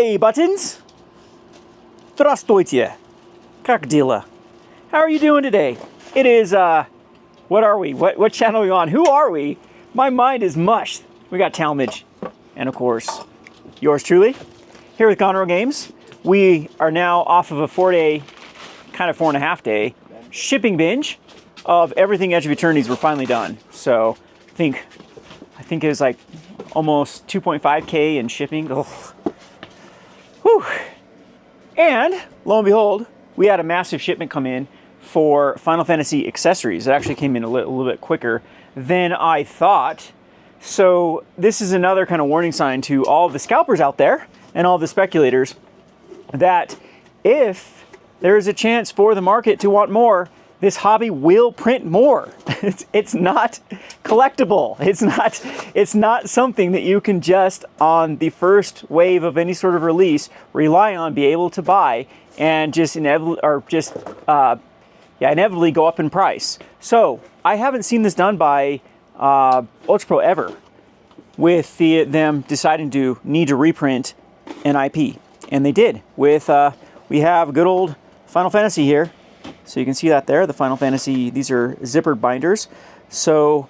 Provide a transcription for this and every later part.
Hey, buttons! Здравствуйте! Как дела? How are you doing today? It is, what are we? What channel are we on? Who are we? My mind is mushed. We got Talmadge. And of course, yours truly, here with Conroe Games. We are now off of a 4-day, kind of 4.5-day shipping binge of everything Edge of Eternities. We're finally done. So I think it was like almost 2.5K in shipping. Ugh. Whew. And lo and behold, we had a massive shipment come in for Final Fantasy accessories. It actually came in a little bit quicker than I thought. So this is another kind of warning sign to all the scalpers out there and all the speculators that if there is a chance for the market to want more, this hobby will print more. It's not collectible. It's not something that you can just on the first wave of any sort of release rely on, be able to buy, and just inevitably go up in price. So I haven't seen this done by Ultra Pro ever, with them deciding to need to reprint an IP, and they did. With we have a good old Final Fantasy here. So you can see that there, the Final Fantasy, these are zippered binders. So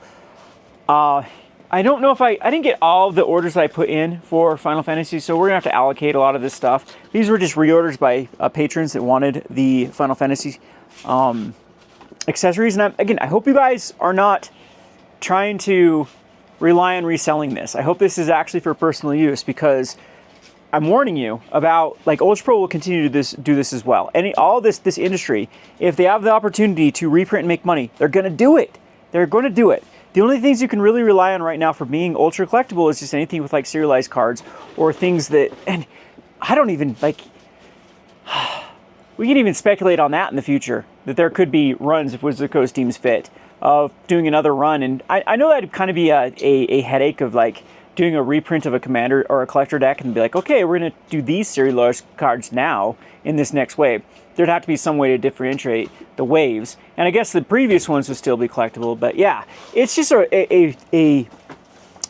I don't know if I didn't get all of the orders that I put in for Final Fantasy, so we're gonna have to allocate a lot of this stuff. These were just reorders by patrons that wanted the Final Fantasy accessories. And again, I hope you guys are not trying to rely on reselling this. I hope this is actually for personal use, because I'm warning you about, like, Ultra Pro will continue to do this as well. All this industry, if they have the opportunity to reprint and make money, they're going to do it. They're going to do it. The only things you can really rely on right now for being ultra collectible is just anything with like serialized cards or things that, and I don't even like. We can even speculate on that in the future, that there could be runs if Wizards of the Coast deems fit of doing another run, and I know that'd kind of be a headache of like doing a reprint of a commander or a collector deck and be like, okay, we're going to do these serialized cards now in this next wave. There'd have to be some way to differentiate the waves. And I guess the previous ones would still be collectible. But yeah, it's just a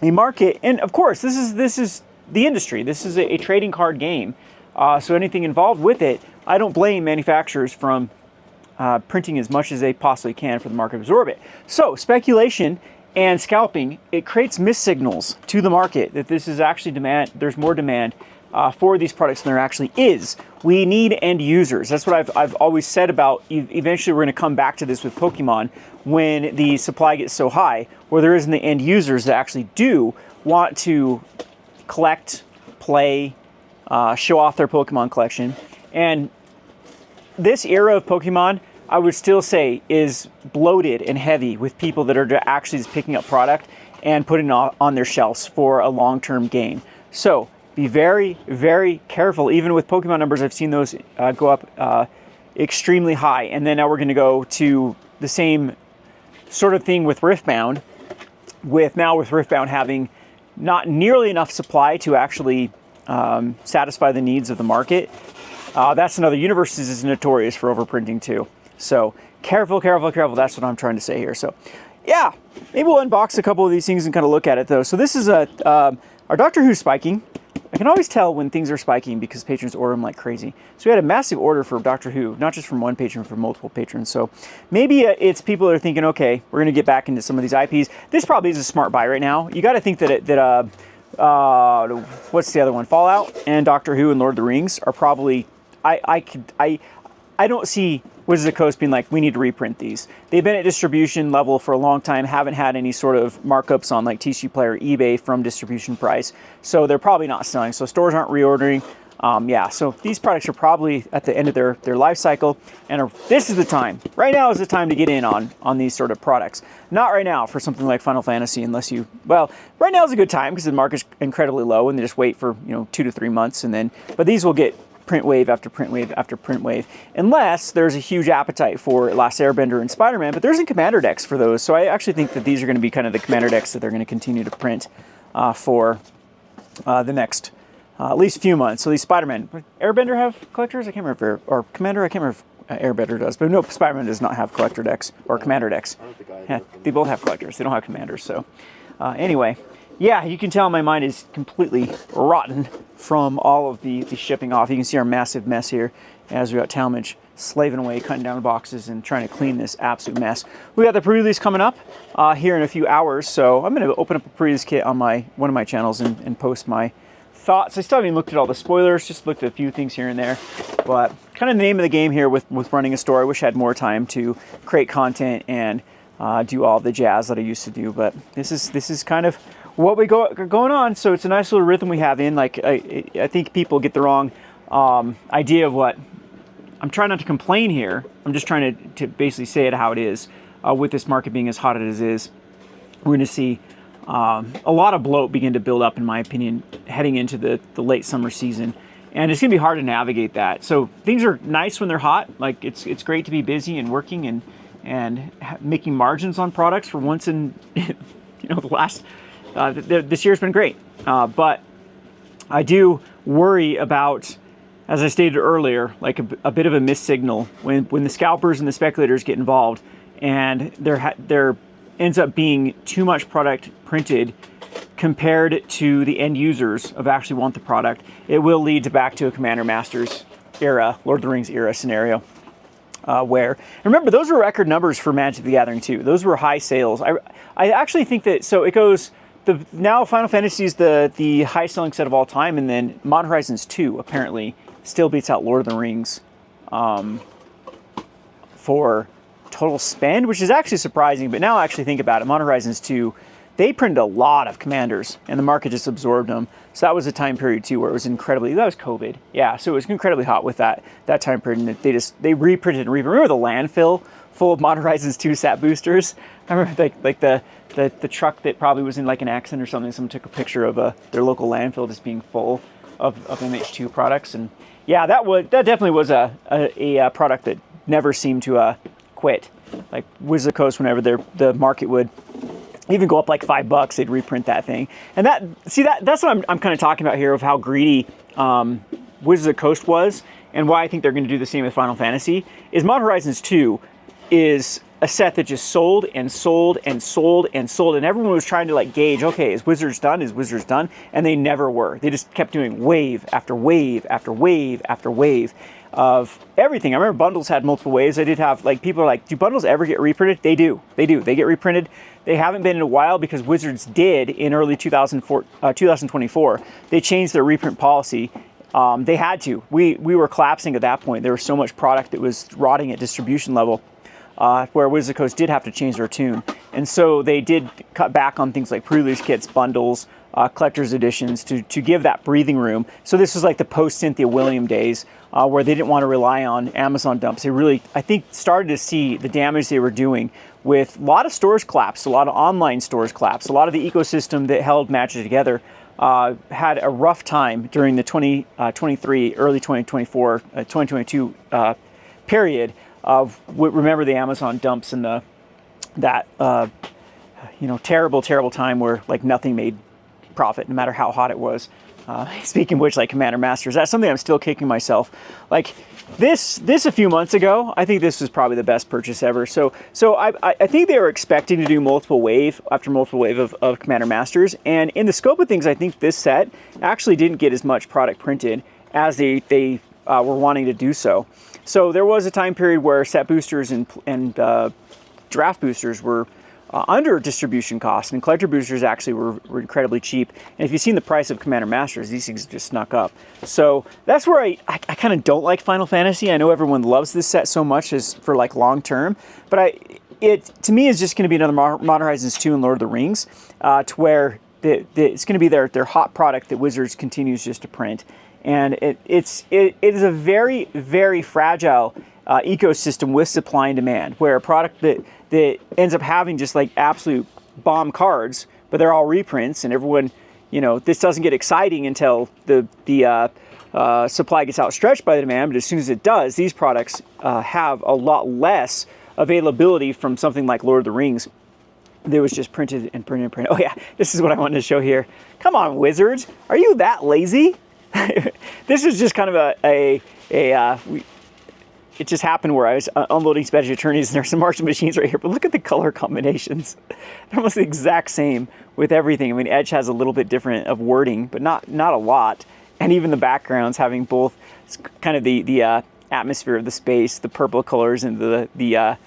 market. And of course, this is the industry. This is a trading card game. So anything involved with it, I don't blame manufacturers from printing as much as they possibly can for the market to absorb it. So speculation and scalping, it creates missed signals to the market that this is actually demand. There's more demand for these products than there actually is. We need end users. That's what I've always said about. Eventually, we're going to come back to this with Pokemon when the supply gets so high, where there isn't the end users that actually do want to collect, play, show off their Pokemon collection. And this era of Pokemon, I would still say, is bloated and heavy with people that are actually just picking up product and putting it on their shelves for a long-term game. So be very, very careful. Even with Pokemon numbers, I've seen those go up extremely high. And then now we're going to go to the same sort of thing with Riftbound, with Riftbound having not nearly enough supply to actually satisfy the needs of the market. That's another. Universes is notorious for overprinting too. So careful, careful, careful. That's what I'm trying to say here. So yeah, maybe we'll unbox a couple of these things and kind of look at it though. So this is our Doctor Who spiking. I can always tell when things are spiking because patrons order them like crazy. So we had a massive order for Doctor Who, not just from one patron, from multiple patrons. So maybe it's people that are thinking, okay, we're going to get back into some of these IPs. This probably is a smart buy right now. You got to think that what's the other one? Fallout and Doctor Who and Lord of the Rings are probably. I don't see Wizards of the Coast being like, we need to reprint these. They've been at distribution level for a long time, haven't had any sort of markups on like TCG Player, eBay from distribution price. So they're probably not selling. So stores aren't reordering. Yeah, so these products are probably at the end of their life cycle. And this is the time. Right now is the time to get in on these sort of products. Not right now for something like Final Fantasy, unless you, well, right now is a good time because the market's incredibly low and they just wait for, 2 to 3 months. And then, but these will get print wave after print wave after print wave, unless there's a huge appetite for Last Airbender and Spider-Man, but there isn't commander decks for those. So I actually think that these are going to be kind of the commander decks that they're going to continue to print for the next at least few months. So these Spider-Man, Airbender have collectors? I can't remember, or Commander, I can't remember if Airbender does, but no, Spider-Man does not have collector decks or commander decks. Yeah, they both have collectors, they don't have commanders. So anyway, yeah, you can tell my mind is completely rotten from all of the shipping off. You can see our massive mess here as we got Talmadge slaving away, cutting down boxes and trying to clean this absolute mess. We got the pre-release coming up here in a few hours, so I'm going to open up a pre-release kit on one of my channels and post my thoughts. I still haven't even looked at all the spoilers, just looked at a few things here and there, but kind of the name of the game here with running a store. I wish I had more time to create content and do all the jazz that I used to do, but this is kind of what we going on. So it's a nice little rhythm we have in. Like I think people get the wrong idea of what I'm trying not to complain here. I'm just trying to basically say it how it is. With this market being as hot as it is, we're going to see a lot of bloat begin to build up, in my opinion, heading into the late summer season. And it's going to be hard to navigate that. So things are nice when they're hot. Like it's great to be busy and working and making margins on products for once in the last this year's been great. But I do worry about, as I stated earlier, like a bit of a missed signal when the scalpers and the speculators get involved, and there ends up being too much product printed compared to the end users of actually want the product. It will lead back to a Commander Masters era, Lord of the Rings era scenario, where, remember, those were record numbers for Magic the Gathering too. Those were high sales. I actually think that, so it goes, now Final Fantasy is the highest selling set of all time, and then Modern Horizons 2 apparently still beats out Lord of the Rings for total spend, which is actually surprising. But now I actually think about it, Modern Horizons 2, they printed a lot of commanders and the market just absorbed them. So that was a time period too where it was incredibly, that was COVID. Yeah, so it was incredibly hot with that time period, and they reprinted and remember the landfill full of Modern Horizons 2 sat boosters? I remember like the truck that probably was in like an accident or something, someone took a picture of their local landfill just being full of MH2 products. And yeah, that definitely was a product that never seemed to quit. Like Wizards of the Coast, whenever the market would even go up like $5, they'd reprint that thing. And that's what I'm kind of talking about here, of how greedy Wizards of the Coast was, and why I think they're going to do the same with Final Fantasy. Is Modern Horizons 2 is a set that just sold and sold and sold and sold, and everyone was trying to like gauge, okay, is Wizards done? Is Wizards done? And they never were. They just kept doing wave after wave after wave after wave of everything. I remember bundles had multiple waves. I did have, like, people are like, do bundles ever get reprinted? They do. They get reprinted. They haven't been in a while because Wizards did in early 2024. They changed their reprint policy. They had to. We were collapsing at that point. There was so much product that was rotting at distribution level, where Wizards of the Coast did have to change their tune. And so they did cut back on things like pre-release kits, bundles, collector's editions to give that breathing room. So this was like the post-Cynthia William days, where they didn't want to rely on Amazon dumps. They really, I think, started to see the damage they were doing with a lot of stores collapsed, a lot of online stores collapsed, a lot of the ecosystem that held Magic together had a rough time during the 2023, early 2024, 2022 period of, remember the Amazon dumps and that terrible time where like nothing made profit no matter how hot it was. Speaking of which, like Commander Masters, that's something I'm still kicking myself. Like this a few months ago, I think this was probably the best purchase ever. So I think they were expecting to do multiple wave of Commander Masters, and in the scope of things, I think this set actually didn't get as much product printed as they were wanting to do so. So there was a time period where set boosters and draft boosters were under distribution costs, and collector boosters actually were incredibly cheap. And if you've seen the price of Commander Masters, these things just snuck up. So that's where I kind of don't like Final Fantasy. I know everyone loves this set so much as for like long term, but it to me is just going to be another Modern Horizons 2 and Lord of the Rings, to where it's going to be their hot product that Wizards continues just to print. And it is a very, very fragile ecosystem with supply and demand, where a product that ends up having just like absolute bomb cards, but they're all reprints, and everyone, this doesn't get exciting until the supply gets outstretched by the demand. But as soon as it does, these products have a lot less availability from something like Lord of the Rings that was just printed and printed and printed. Oh yeah, this is what I wanted to show here. Come on, Wizards, are you that lazy? This is just kind of it just happened where I was unloading Special Attorneys and there's some Martian machines right here, but look at the color combinations. They're almost the exact same with everything. I mean, Edge has a little bit different of wording, but not a lot. And even the backgrounds having both kind of the atmosphere of the space, the purple colors and the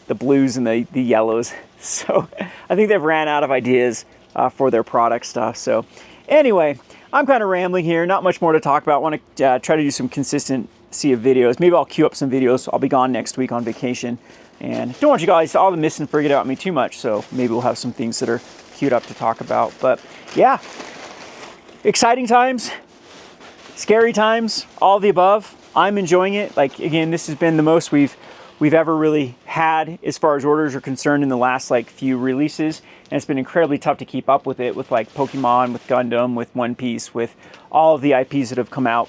blues and the yellows. So I think they've ran out of ideas for their product stuff. So anyway, I'm kind of rambling here, not much more to talk about. I want to try to do some consistency of videos. Maybe I'll queue up some videos. I'll be gone next week on vacation. And don't want you guys all to miss and forget about me too much. So maybe we'll have some things that are queued up to talk about. But yeah, exciting times, scary times, all the above. I'm enjoying it. Like, again, this has been the most we've ever really had as far as orders are concerned in the last like few releases. And it's been incredibly tough to keep up with it, with like Pokemon, with Gundam, with One Piece, with all of the IPs that have come out,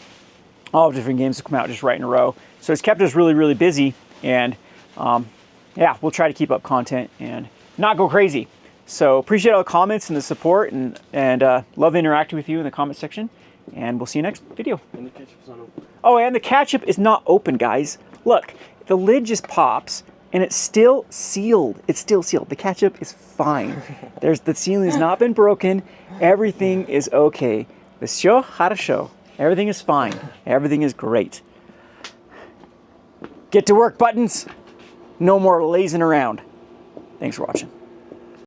all of the different games that come out just right in a row. So it's kept us really, really busy. And yeah, we'll try to keep up content and not go crazy. So appreciate all the comments and the support, and love interacting with you in the comment section. And we'll see you next video. And the ketchup's not open. Oh, and the ketchup is not open, guys. Look, the lid just pops and it's still sealed. It's still sealed. The ketchup is fine. The sealing has not been broken. Everything is okay. Всё хорошо. Everything is fine. Everything is great. Get to work, buttons. No more lazing around. Thanks for watching.